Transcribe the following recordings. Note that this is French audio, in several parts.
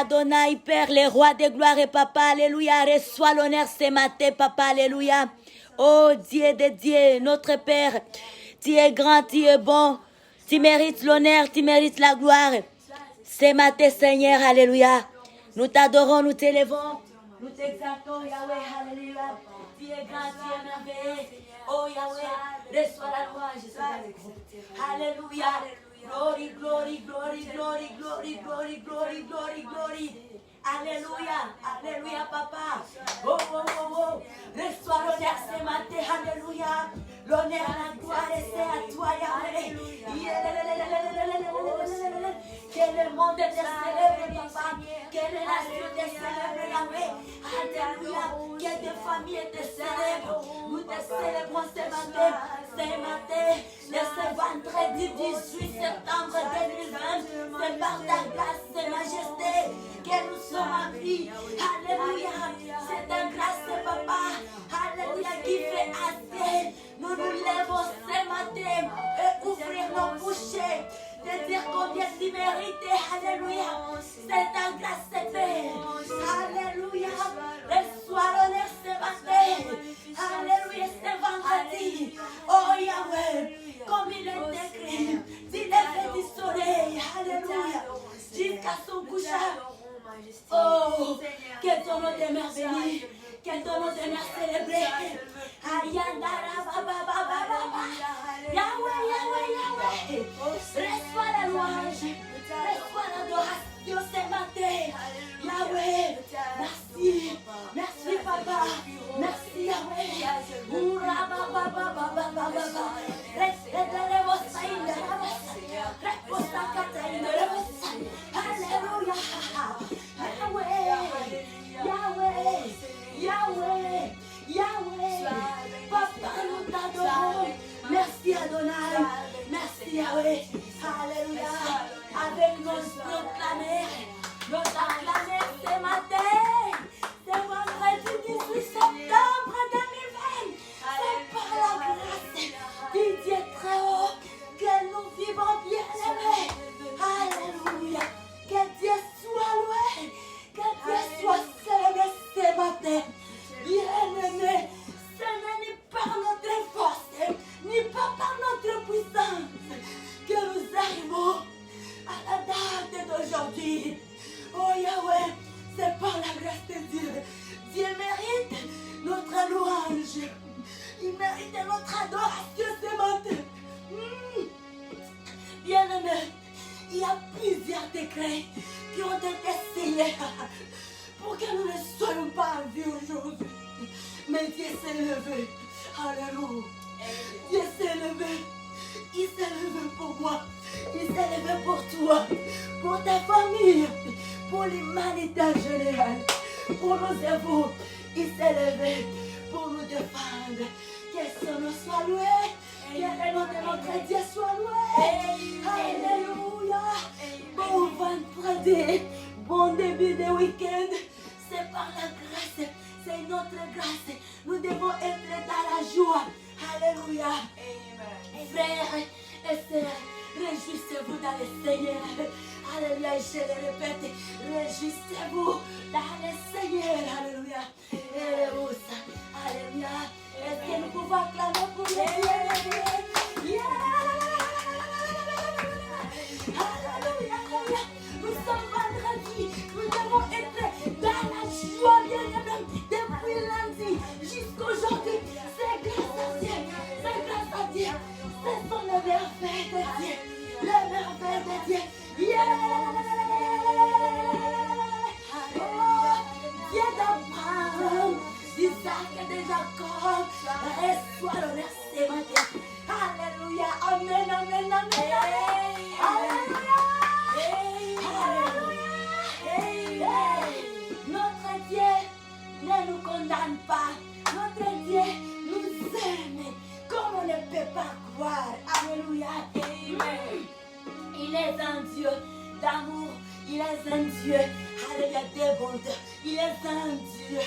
Adonai, Père, les rois de gloire et Papa, alléluia, reçois l'honneur ce matin, Papa, alléluia. Oh Dieu de Dieu, notre Père, tu es grand, tu es bon, tu mérites l'honneur, tu mérites la gloire. Ce matin, Seigneur, alléluia, nous t'adorons, nous t'élevons, nous t'exaltons, Yahweh, alléluia. Tu es grand, tu es merveilleux. Oh Yahweh, reçois la louange. Alléluia. Glory, glory, glory, glory, glory, glory, glory, glory, glory. Alléluia, alléluia, Papa. Oh, oh, oh, oh. Reçois l'honneur ce matin, alléluia. L'honneur, la gloire, c'est à toi, Yahweh. Que le monde te célèbre, Papa. Que les nations te célèbrent, Yahweh. Alléluia. Que des familles te célèbrent. Nous te célébrons ce matin. Ce matin, de ce vendredi 18 septembre 2020, c'est par ta grâce, de majesté, que nous sommes en vie. Alléluia. C'est ta grâce, Papa. Alléluia, qui fait assez. Nous nous lèvons ce matin et ouvrir nos bouchées. De dire combien tu mérites. Alléluia. C'est ta grâce, Père. Alléluia. Reçois l'honneur ce matin. Alléluia, c'est vendredi. Oh Yahweh, comme il est écrit, du lever du soleil. Alléluia. Jusqu'à son couchage. Oh, que ton nom demeure béni. Que ton nom demeure célébré. Ayandara baba baba baba. Yahweh, Yahweh, Yahweh. Reçois la louange. Reçois l'adoration ce matin. Yahweh, merci. Merci, Papa. Merci, Yahweh. Oura baba baba baba baba. Alléluia. Yahweh, Yahweh, Yahweh, Yahweh. Papa, nous t'adorons. Merci Adonai. Merci Yahweh. Alléluia. Avec nos acclamés ce matin. C'est vendredi 18 septembre 2020. C'est par la grâce du Dieu très haut que nous vivons bien aimés. Alléluia. Que Dieu soit loué. Que Dieu soit célébré ce matin. Bien-aimé, ce n'est ni par notre force, ni pas par notre puissance que nous arrivons à la date d'aujourd'hui. Oh Yahweh, c'est par la grâce de Dieu. Dieu mérite notre louange. Il mérite notre adoration ce matin. Bien-aimé, il y a plusieurs décrets qui ont été signés pour que nous ne soyons pas en vie aujourd'hui. Mais Dieu s'est levé. Alléluia. Dieu s'est levé. Il s'est levé pour moi. Il s'est levé pour toi. Pour ta famille. Pour l'humanité en général. Pour nos œuvres. Il s'est levé pour nous défendre. Que son nom soit loué. Que le nom de notre Dieu soit loué. Alléluia. Bon vendredi. Bon début de week-end. C'est par la grâce. C'est notre grâce. Nous devons être dans la joie. Alléluia. Amen. Frères et sœurs, réjouissez-vous dans le Seigneur. Alléluia. Je le répète. Réjouissez-vous dans le Seigneur. Alléluia. Alléluia. Est-ce que nous pouvons acclamer pour le Seigneur? Alléluia. Nous sommes vendredi. Nous devons être dans la joie, bien-aimés. Depuis lundi jusqu'aujourd'hui, c'est grâce à Dieu. C'est grâce à Dieu. Ce sont les merveilles de Dieu. Les merveilles de Dieu. Dieu d'Abraham, d'Isaac et de Jacob. Reçois l'honneur ce matin. Alléluia. Amen, amen, amen. Alléluia. Alléluia. Notre Dieu ne nous condamne pas. Notre Dieu nous aime comme on ne peut pas croire. Alléluia. Amen. Il est un Dieu d'amour. Il est un Dieu, alléluia, de bonté. Il est un Dieu,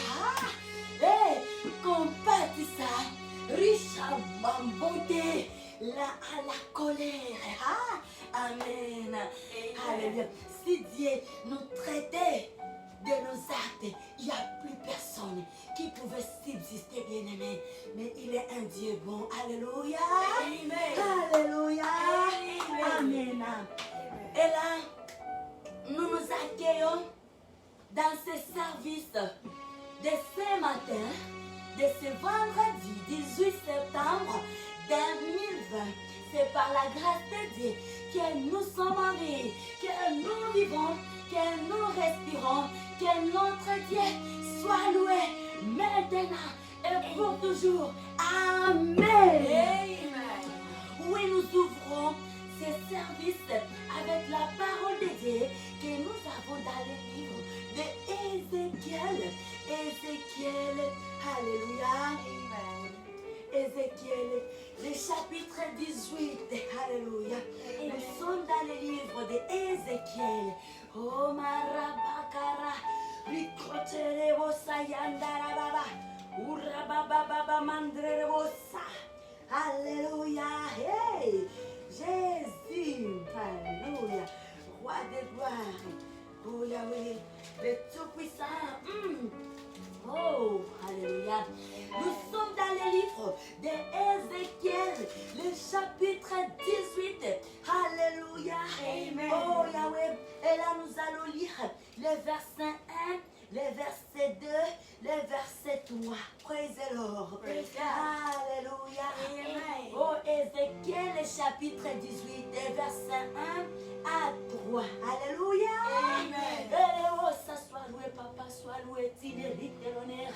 compatissant, riche en bonté, à la colère. Amen. Alléluia. Si Dieu nous traitait accueillons dans ce service de ce matin, de ce vendredi 18 septembre 2020. C'est par la grâce de Dieu que nous sommes en vie, que nous vivons, que nous respirons, que notre Dieu soit loué maintenant et pour toujours. Amen. Amen. Oui, nous ouvrons ce service avec la parole de Dieu que nous avons dans le livre d'Ézéchiel. Ézéchiel, alléluia. Amen. Ézéchiel, le chapitre 18, alléluia. Nous sommes dans le livre d'Ézéchiel. Oh, marabakara, rikoterebosa yandarababa, urabababa mandrebosa. Alléluia. Hey, Jésus, alléluia. Roi de gloire. Oh Yahweh, le Tout-Puissant. Oh, alléluia. Nous sommes dans le livre d'Ézéchiel, le chapitre 18. Alléluia. Amen. Oh Yahweh. Et là, nous allons lire les versets 1, les versets 2, les versets 3. Praise the Lord. Praise God. Alléluia. Amen. Oh, Ézéchiel, le chapitre 18, les versets 1 à 3. Alléluia. Amen. Oh, ça soit loué, papa, soit loué, tu mérites de l'honneur.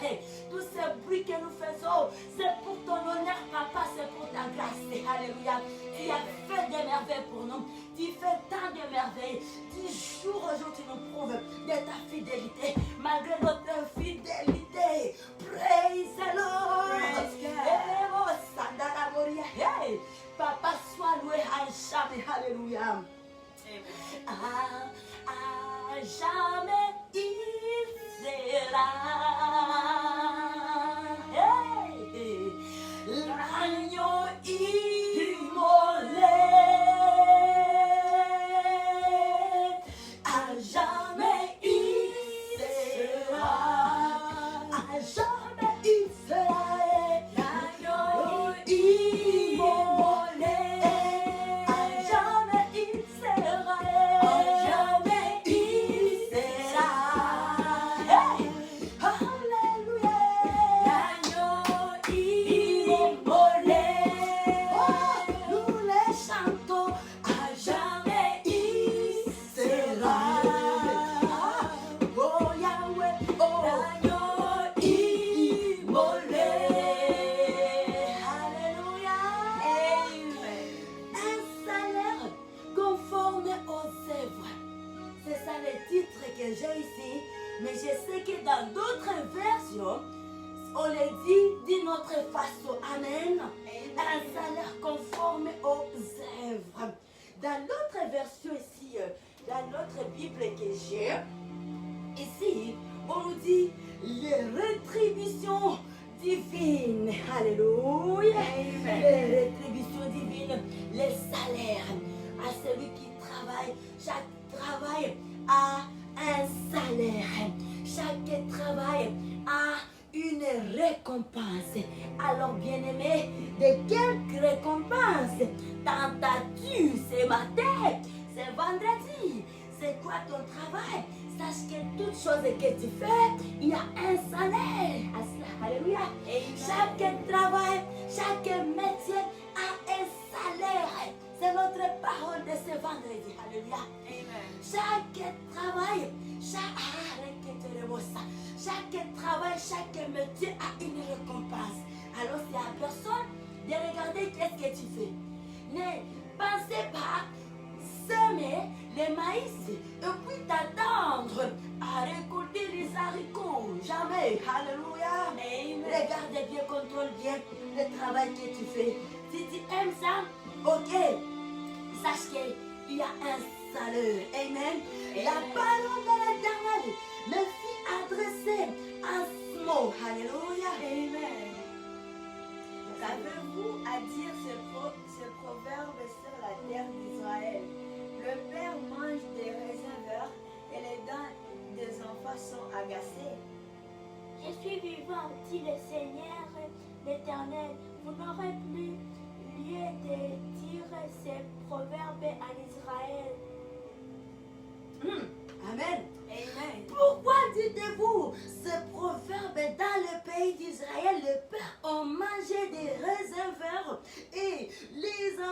Tout ce bruit que nous faisons, c'est pour ton honneur, papa, c'est pour ta grâce. Alléluia. Tu as fait des merveilles pour nous. Tu fais tant de merveilles. Du jour au jour, tu nous prouves de ta fidélité. Malgré notre fidélité. Praise the Lord. Praise God. Oh, Sandaraboria. Hey, papa, sois loué à jamais. Alléluia. Amen. À jamais il sera. Hey, l'agneau immolé. À jamais il sera. À jamais il sera. L'agneau immolé. À jamais il sera. Jamais il sera. Hey! Alléluia. L'agneau immolé. Oh, nous les chantons. À jamais il sera. Oh Yahweh, oh l'agneau immolé. Alléluia. Amen. Un salaire conforme aux œuvres. C'est ça le titre que j'ai ici. Mais je sais que dans d'autres versions, on le dit d'une autre façon. Amen. Un salaire conforme aux œuvres. Dans l'autre version ici, dans l'autre Bible que j'ai, ici, on nous dit les rétributions divines. Alléluia. Amen. Les rétributions divines, les salaires à celui qui travaille. Chaque travail a un salaire. Chaque travail a une récompense. Alors, bien-aimé, de quelle récompense t'entends-tu ce matin, ce vendredi? C'est quoi ton travail? Sache que toute chose que tu fais, il y a un salaire. Alléluia. Chaque travail, chaque métier a un salaire. C'est notre parole de ce vendredi. Alléluia. Amen. Chaque travail, chaque travail, chaque métier a une récompense. Alors c'est à personne de regarder qu'est-ce que tu fais. Ne pensez pas semer le maïs et puis t'attendre à récolter les haricots. Jamais. Alléluia. Amen. Regarde bien, contrôle bien le travail que tu fais. Si tu aimes ça, ok. Sache qu'il y a un salaire. Amen. La parole de l'Éternel me fit adresser un mot. Alléluia. Amen. Qu'avez-vous à dire ce proverbe sur la terre d'Israël? Le père mange des raisins verts et les dents des enfants sont agacées. Je suis vivant, dit le Seigneur l'Éternel. Vous n'aurez plus lieu de dire ces proverbes à Israël. Amen.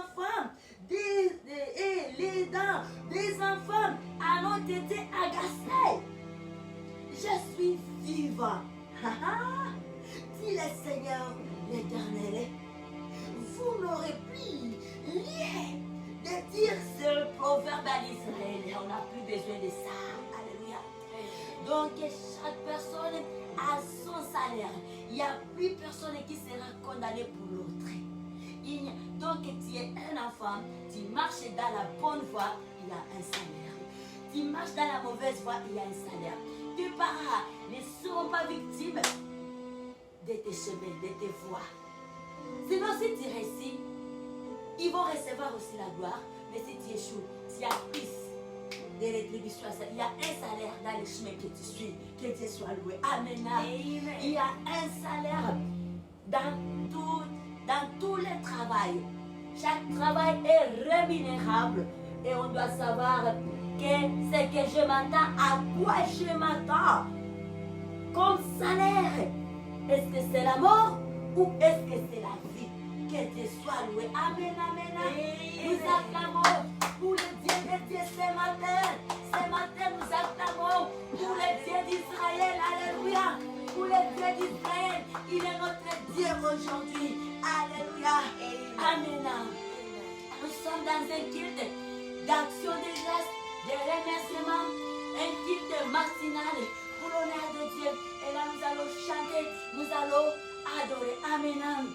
enfants, et les dents des enfants ont été agacées. Je suis vivant. Dit le Seigneur l'Éternel. Vous n'aurez plus rien de dire ce proverbe à l'Israël. On n'a plus besoin de ça. Alléluia. Donc chaque personne a son salaire. Il n'y a plus personne qui sera condamné pour l'autre. Donc tu es un enfant, tu marches dans la bonne voie, il y a un salaire. Tu marches dans la mauvaise voie, il y a un salaire. Tes parents ne seront pas victimes de tes chemins, de tes voies. Sinon, si tu réussis, ils vont recevoir aussi la gloire. Mais si tu échoues, il y a plus de rétribution. Il y a un salaire dans les chemins que tu suis. Que Dieu soit loué. Amen. Amen. Il y a un salaire dans tout le travail. Chaque travail est rémunérable. Et on doit savoir que c'est que je m'attends, à quoi je m'attends comme salaire. Est-ce que c'est la mort ou est-ce que c'est la vie? Que Dieu soit loué. Amen, amen, amen. Nous acclamons pour le Dieu de Dieu ce matin. Ce matin, nous acclamons pour le Dieu d'Israël. Alléluia. Pour le Dieu d'Israël. Il est notre Dieu aujourd'hui. Alléluia. Amen. Nous sommes dans un culte d'action de grâce, de remerciement, un culte matinal pour l'honneur de Dieu. Et là, nous allons chanter, nous allons adorer. Amen. Amen.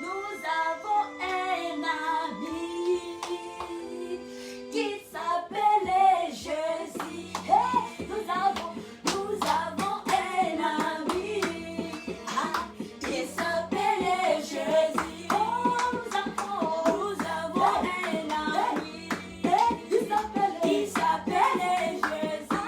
Nous avons un ami qui s'appelle Jésus. Hey, nous avons un ami qui s'appelle Jésus. Oh, nous avons un ami qui s'appelle Jésus.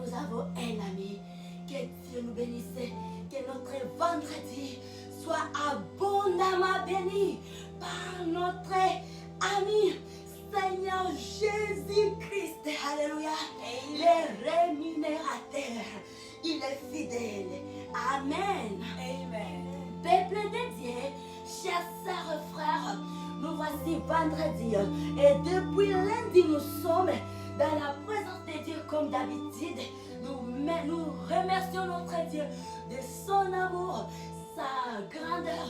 Nous avons un ami. Que Dieu nous bénisse. Que notre vendredi soit abondamment béni par notre ami Seigneur Jésus-Christ. Alléluia. Il est rémunérateur. Il est fidèle. Amen. Amen. Peuple de Dieu, chers sœurs et frères, nous voici vendredi. Et depuis lundi, nous sommes dans la présence de Dieu comme d'habitude. Nous remercions notre Dieu de son amour, sa grandeur,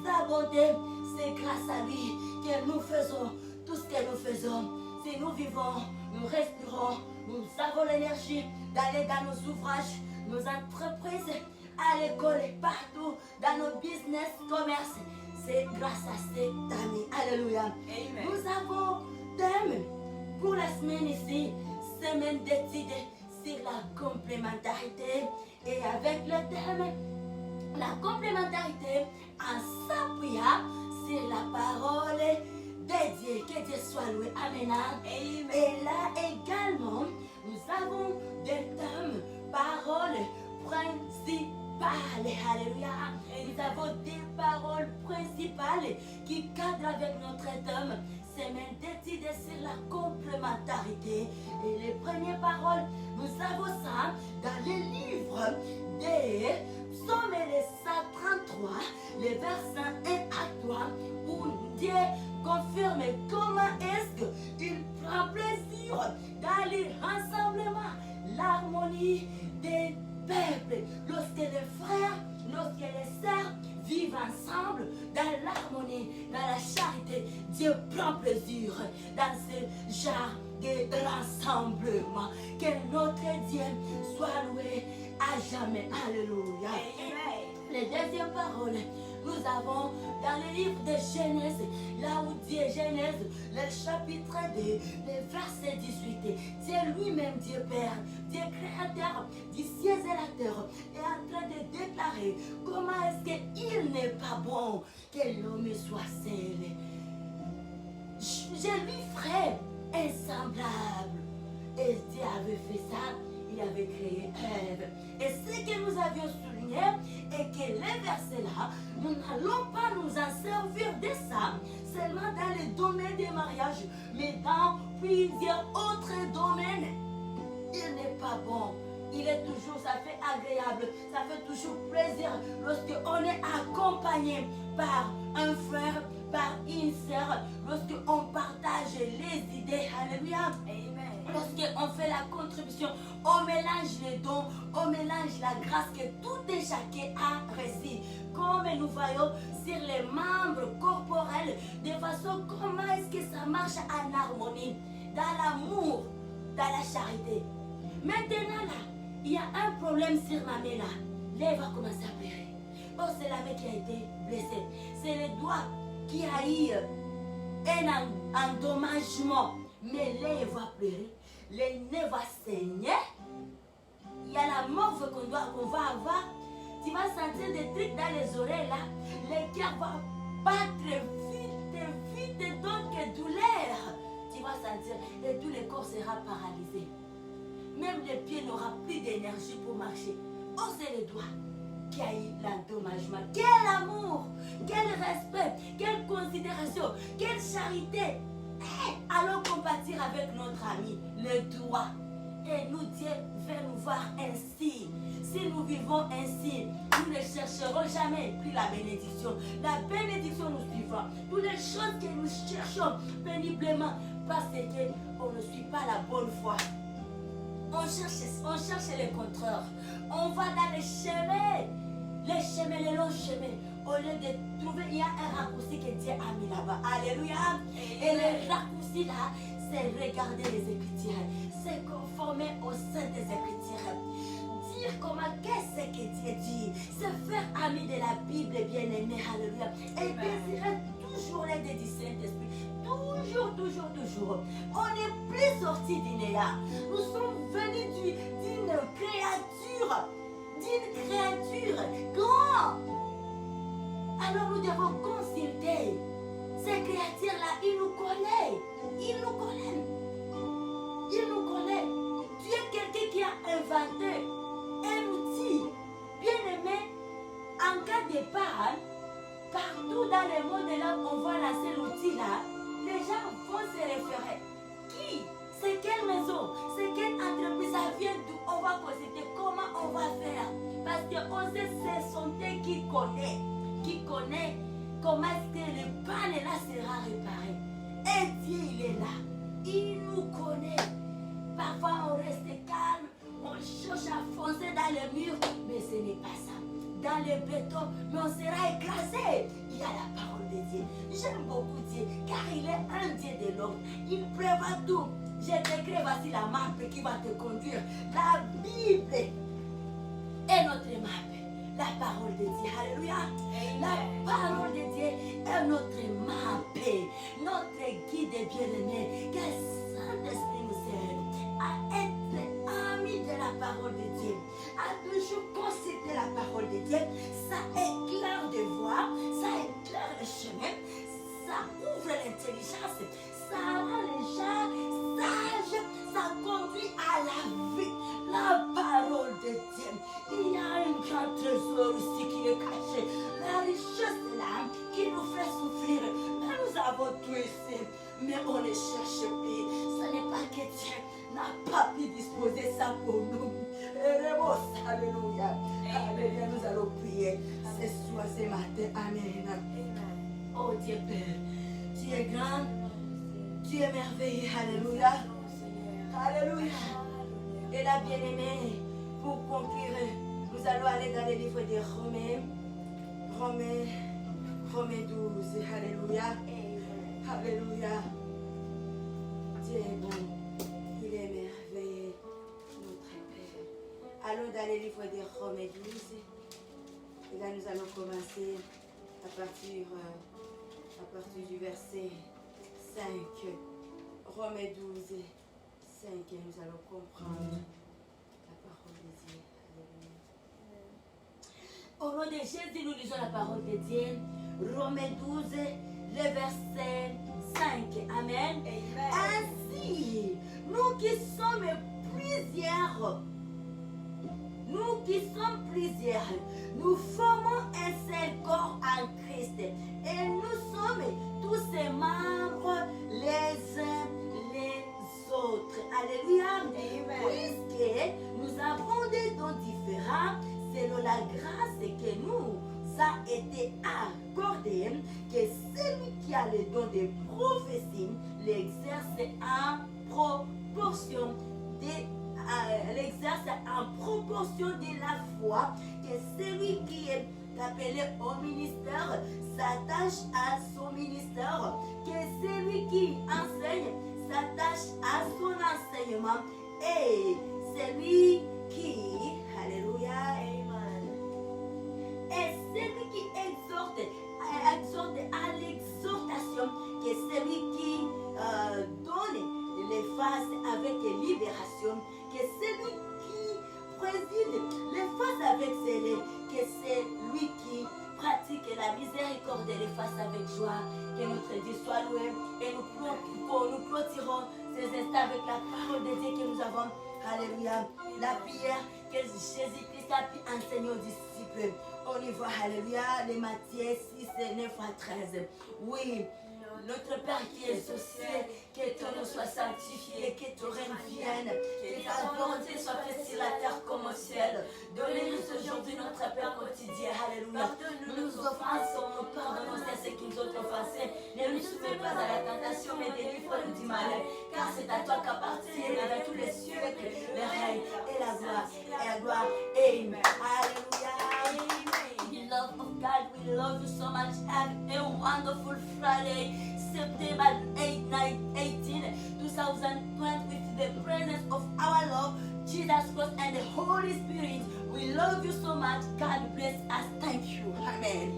sa bonté. C'est grâce à lui que nous faisons tout ce que nous faisons. Si nous vivons, nous respirons, nous avons l'énergie d'aller dans nos ouvrages, nos entreprises, à l'école et partout, dans nos business, commerce. C'est grâce à cet ami. Alléluia. Amen. Nous avons thème pour la semaine ici, semaine d'études sur la complémentarité. Et avec le thème, la complémentarité, en s'appuyant sur la parole de Dieu. Que Dieu soit loué. Amen. Amen. Et là également, nous avons des thèmes, paroles principales. Alléluia. Et nous avons des paroles principales qui cadrent avec notre thème, semaine d'études sur la complémentarité. Et les premières paroles, nous avons ça dans le livre des Psaumes, les 133, les versets 1 à 3, où Dieu confirme comment est-ce qu'il prend plaisir dans les rassemblements, l'harmonie des peuples. Lorsque les frères, lorsque les sœurs vivent ensemble dans l'harmonie, dans la charité, Dieu prend plaisir dans ce genre de rassemblement. Que notre Dieu soit loué à jamais. Alléluia. Amen. Les deuxièmes paroles, nous avons dans le livre de Genèse, là où Dieu, Genèse, le chapitre 2, le verset 18, Dieu lui-même, Dieu Père, Dieu créateur du ciel et la terre, est en train de déclarer comment est-ce qu'il n'est pas bon que l'homme soit seul. Je lui ferai un semblable. Et Dieu avait fait ça. Il avait créé Ève. Et ce que nous avions souligné est que les versets-là, nous n'allons pas nous en servir de ça seulement dans le domaine des mariages, mais dans plusieurs autres domaines. Il n'est pas bon. Il est toujours, ça fait agréable, ça fait toujours plaisir lorsqu'on est accompagné par un frère, par une sœur, lorsqu'on partage les idées. Alléluia. Amen. Lorsqu'on fait la contribution, on mélange les dons, on mélange la grâce que tout et chacun a reçu. Comme nous voyons sur les membres corporels, de façon comment est-ce que ça marche en harmonie, dans l'amour, dans la charité. Maintenant là, il y a un problème sur ma main là. Là, elle va commencer à pleurer. Oh, c'est la main qui a été blessée. C'est le doigt qui a eu un endommagement. Mais là, elle va pleurer. Le nez va saigner. Il y a la morve qu'on va avoir. Tu vas sentir des trucs dans les oreilles là. Le cœur va battre vite, donc douleur. Tu vas sentir et tout le corps sera paralysé. Même les pieds n'auront plus d'énergie pour marcher. Oh, c'est le doigt qui a eu l'endommagement. Quel amour, quel respect, quelle considération, quelle charité. Allons compatir avec notre ami, le doigt. Et nous, Dieu veut nous voir ainsi. Si nous vivons ainsi, nous ne chercherons jamais plus la bénédiction. La bénédiction nous suivra. Toutes les choses que nous cherchons péniblement parce qu'on ne suit pas la bonne foi. On cherche les contraires. On va dans les chemins, les longs chemins. Au lieu de trouver, il y a un raccourci que Dieu a mis là-bas. Alléluia. Et le raccourci là, c'est regarder les Écritures. C'est conformer au sein des Écritures. Dire comment qu'est-ce que Dieu dit. Se faire ami de la Bible, bien-aimé. Alléluia. Et désirer toujours l'aide du Saint-Esprit. Toujours. On n'est plus sortis du néant. Nous sommes venus d'une créature grande. Alors nous devons consulter. Ces créatures-là, ils nous connaissent. Tu es quelqu'un qui dans le monde de là, on va lancer l'outil là, les gens vont se référer. Qui? C'est quelle maison? C'est quelle entreprise? Ça vient d'où? On va consulter comment on va faire. Parce qu'on sait c'est son Dieu qui connaît comment est-ce que le panne là sera réparé. Et Dieu il est là. Il nous connaît. Parfois on reste calme, on cherche à foncer dans le mur, mais ce n'est pas ça. Dans le béton, mais on sera écrasé. Il y a la parole de Dieu. J'aime beaucoup Dieu, car il est un Dieu de l'ordre. Il prévoit tout. Je t'écris, voici la map qui va te conduire. La Bible est notre map. La parole de Dieu. Alléluia. La parole de Dieu est notre map. Notre guide bien-aimé. Que Saint-Esprit nous aide à être amis de la parole de Dieu. À toujours considérer la parole de Dieu. Ça éclaire de voix. Ça éclaire le chemin. Ça ouvre l'intelligence. Ça rend les gens sages. Ça conduit à la vie. La parole de Dieu. Il y a un grand trésor ici qui est caché. La richesse de l'âme qui nous fait souffrir. Mais nous avons tout ici. Mais on ne cherche plus. Ce n'est pas que Dieu n'a pas pu disposer ça pour nous. Alléluia. Alléluia. Nous allons prier ce soir, ce matin. Amen. Oh Dieu Père. Tu es grand. Tu es merveilleux. Alléluia. Alléluia. Et la bien-aimée, pour conclure, nous allons aller dans le livre de Romains 12. Alléluia. Alléluia. Dieu est bon. Il est merveilleux, notre Père. Allons dans le livre de Romains 12. Et là, nous allons commencer à partir du verset 5. Romains 12. 5, et nous allons comprendre la parole de Dieu. Alléluia. Au nom de Jésus, nous lisons la parole de Dieu. Romains 12, le verset 5. Amen. Amen. Ainsi, nous qui sommes plusieurs, nous formons un seul corps en Christ. Et nous sommes tous ces membres les uns les autres. Alléluia. Amen. Puisque nous avons des dons différents selon la grâce que nous a été accordée, que celui qui a le don de prophétie l'exerce en proportion de la foi, que celui qui est appelé au ministère s'attache à son ministère, que celui qui enseigne s'attache à son enseignement, et celui qui, alléluia, amen, et celui qui exhorte à l'exhortation, que celui qui donne les faces avec libération, que celui qui préside les faces avec zèle, que c'est lui qui pratique la miséricorde et les faces avec joie. Que notre Dieu soit loué et nous clôturons ces instants avec la parole de Dieu que nous avons. Alléluia. La prière que Jésus-Christ a pu enseigner aux disciples. On y voit, alléluia, les Matthieu 6, 9 à 13. Oui. Notre Père qui est aux cieux, que ton nom soit sanctifié, que ton règne vienne, que ta volonté soit faite sur la terre comme au ciel. Donnez-nous aujourd'hui notre pain quotidien. Alléluia. Nous nous offensons, nous pardonnons à ceux qui nous ont offensés. Ne nous soumets pas à la tentation, mais délivre-nous du mal. Car c'est à toi qu'appartiennent dans tous les cieux le règne et la gloire. Amen. Alléluia. Love of God, we love you so much. Have a wonderful Friday, September 18, 2020, with the presence of our Lord Jesus Christ and the Holy Spirit. We love you so much. God bless us. Thank you. Amen.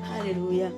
Hallelujah.